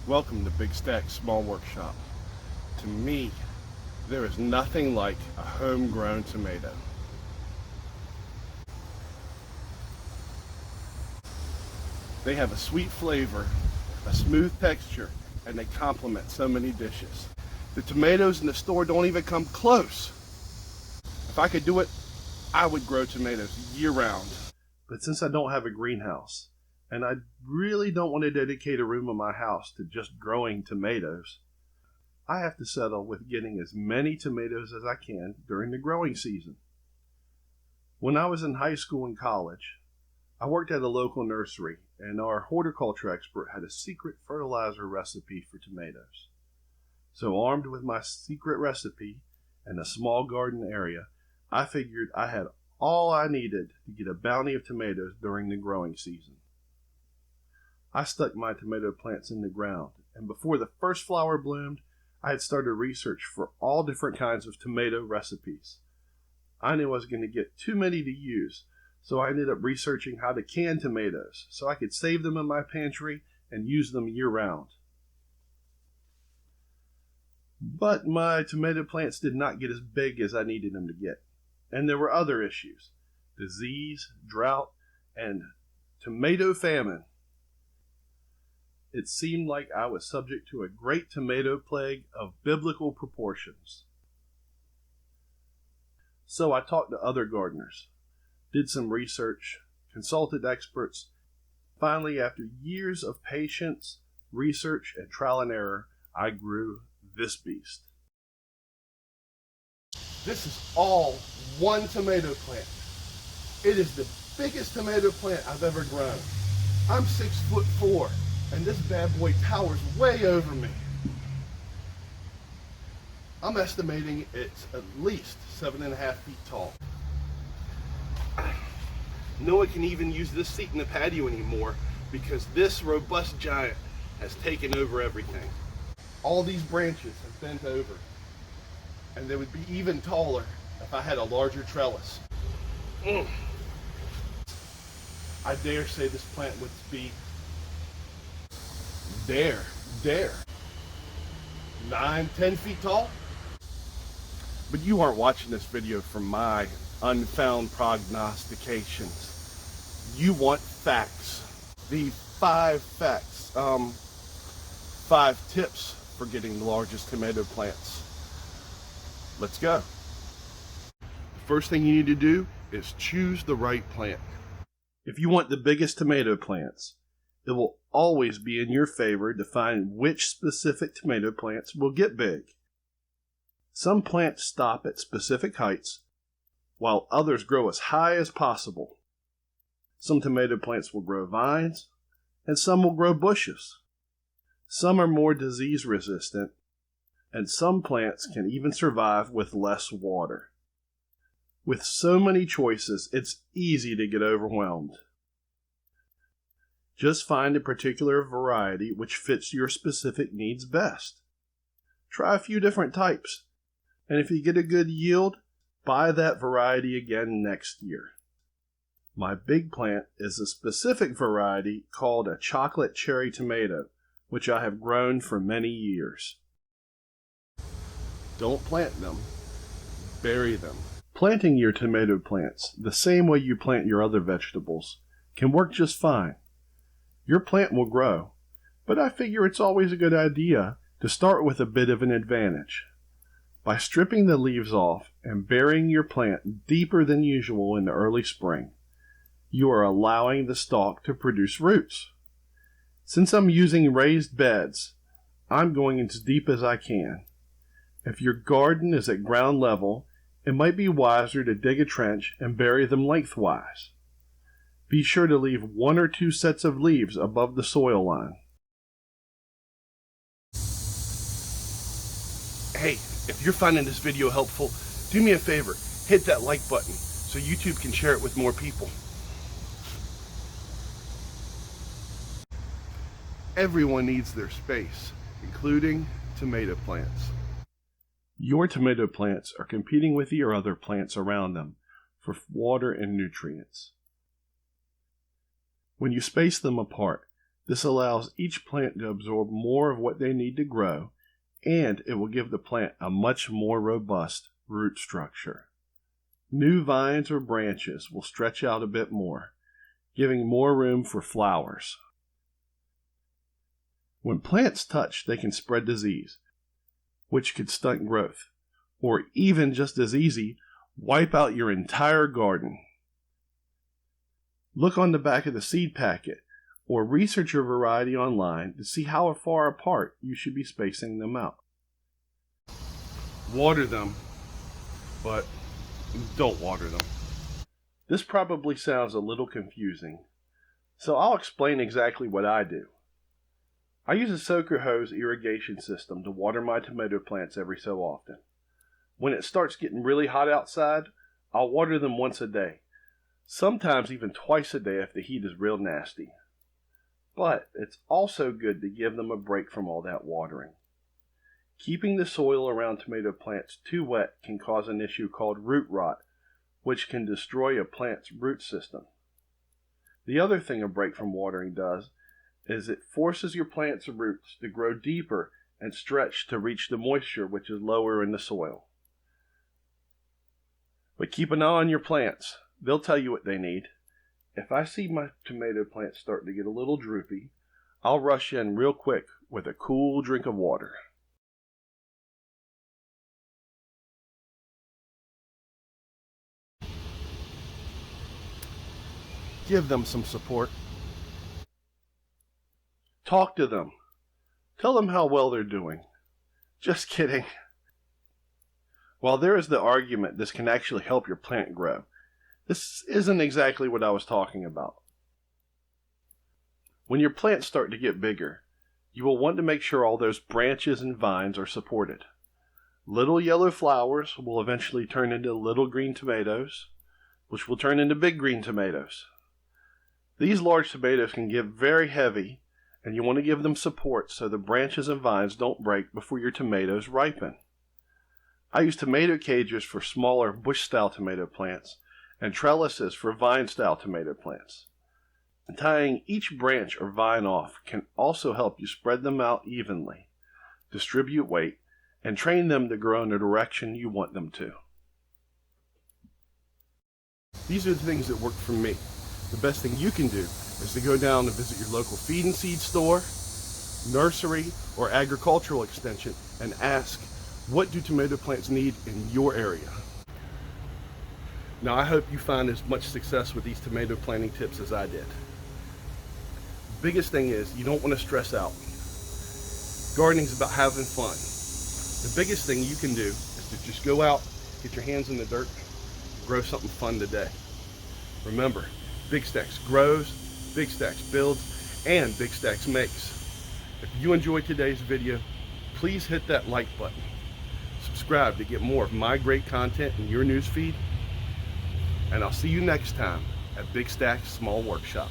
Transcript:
Welcome to Big Stack Small Workshop. To me, there is nothing like a homegrown tomato. They have a sweet flavor, a smooth texture, and they complement so many dishes. The tomatoes in the store don't even come close. If I could do it, I would grow tomatoes year-round. But since I don't have a greenhouse, and I really don't want to dedicate a room in my house to just growing tomatoes, I have to settle with getting as many tomatoes as I can during the growing season. When I was in high school and college, I worked at a local nursery, and our horticulture expert had a secret fertilizer recipe for tomatoes. So armed with my secret recipe and a small garden area, I figured I had all I needed to get a bounty of tomatoes during the growing season. I stuck my tomato plants in the ground, and before the first flower bloomed, I had started research for all different kinds of tomato recipes. I knew I was going to get too many to use, so I ended up researching how to can tomatoes so I could save them in my pantry and use them year-round. But my tomato plants did not get as big as I needed them to get, and there were other issues: disease, drought, and tomato famine. It seemed like I was subject to a great tomato plague of biblical proportions. So I talked to other gardeners, did some research, consulted experts. Finally, after years of patience, research, and trial and error, I grew this beast. This is all one tomato plant. It is the biggest tomato plant I've ever grown. I'm 6'4", and this bad boy towers way over me. I'm estimating it's at least 7.5 feet tall. No one can even use this seat in the patio anymore because this robust giant has taken over everything. All these branches have bent over, and they would be even taller if I had a larger trellis. I dare say this plant would be 9-10 feet tall. But you aren't watching this video for my unfound prognostications. You want facts. The 5 facts, 5 tips for getting the largest tomato plants. Let's go. The first thing you need to do is choose the right plant. If you want the biggest tomato plants, it will always be in your favor to find which specific tomato plants will get big. Some plants stop at specific heights, while others grow as high as possible. Some tomato plants will grow vines, and some will grow bushes. Some are more disease resistant, and some plants can even survive with less water. With so many choices, it's easy to get overwhelmed. Just find a particular variety which fits your specific needs best. Try a few different types, and if you get a good yield, buy that variety again next year. My big plant is a specific variety called a chocolate cherry tomato, which I have grown for many years. Don't plant them, bury them. Planting your tomato plants the same way you plant your other vegetables can work just fine. Your plant will grow, but I figure it's always a good idea to start with a bit of an advantage. By stripping the leaves off and burying your plant deeper than usual in the early spring, you are allowing the stalk to produce roots. Since I'm using raised beds, I'm going as deep as I can. If your garden is at ground level, it might be wiser to dig a trench and bury them lengthwise. Be sure to leave 1 or 2 sets of leaves above the soil line. Hey, if you're finding this video helpful, do me a favor, hit that like button so YouTube can share it with more people. Everyone needs their space, including tomato plants. Your tomato plants are competing with your other plants around them for water and nutrients. When you space them apart, This allows each plant to absorb more of what they need to grow, and it will give the plant a much more robust root structure. New vines or branches will stretch out a bit more, giving more room for flowers. When plants touch, they can spread disease, which could stunt growth, or even just as easy, wipe out your entire garden. Look on the back of the seed packet or research your variety online to see how far apart you should be spacing them out. Water them, but don't water them. This probably sounds a little confusing, so I'll explain exactly what I do. I use a soaker hose irrigation system to water my tomato plants every so often. When it starts getting really hot outside, I'll water them once a day, sometimes even twice a day if the heat is real nasty. But it's also good to give them a break from all that watering. Keeping the soil around tomato plants too wet can cause an issue called root rot, which can destroy a plant's root system. The other thing a break from watering does is it forces your plant's roots to grow deeper and stretch to reach the moisture which is lower in the soil. But keep an eye on your plants. They'll tell you what they need. If I see my tomato plants starting to get a little droopy, I'll rush in real quick with a cool drink of water. Give them some support. Talk to them. Tell them how well they're doing. Just kidding. While there is the argument this can actually help your plant grow, this isn't exactly what I was talking about. When your plants start to get bigger, you will want to make sure all those branches and vines are supported. Little yellow flowers will eventually turn into little green tomatoes, which will turn into big green tomatoes. These large tomatoes can get very heavy, and you want to give them support so the branches and vines don't break before your tomatoes ripen. I use tomato cages for smaller bush-style tomato plants and trellises for vine-style tomato plants. And tying each branch or vine off can also help you spread them out evenly, distribute weight, and train them to grow in the direction you want them to. These are the things that work for me. The best thing you can do is to go down and visit your local feed and seed store, nursery, or agricultural extension and ask, what do tomato plants need in your area? Now, I hope you find as much success with these tomato planting tips as I did. The biggest thing is you don't want to stress out. Gardening is about having fun. The biggest thing you can do is to just go out, get your hands in the dirt, grow something fun today. Remember, Big Stacks grows, Big Stacks builds, and Big Stacks makes. If you enjoyed today's video, please hit that like button. Subscribe to get more of my great content in your news feed. And I'll see you next time at Big Stacks Small Workshop.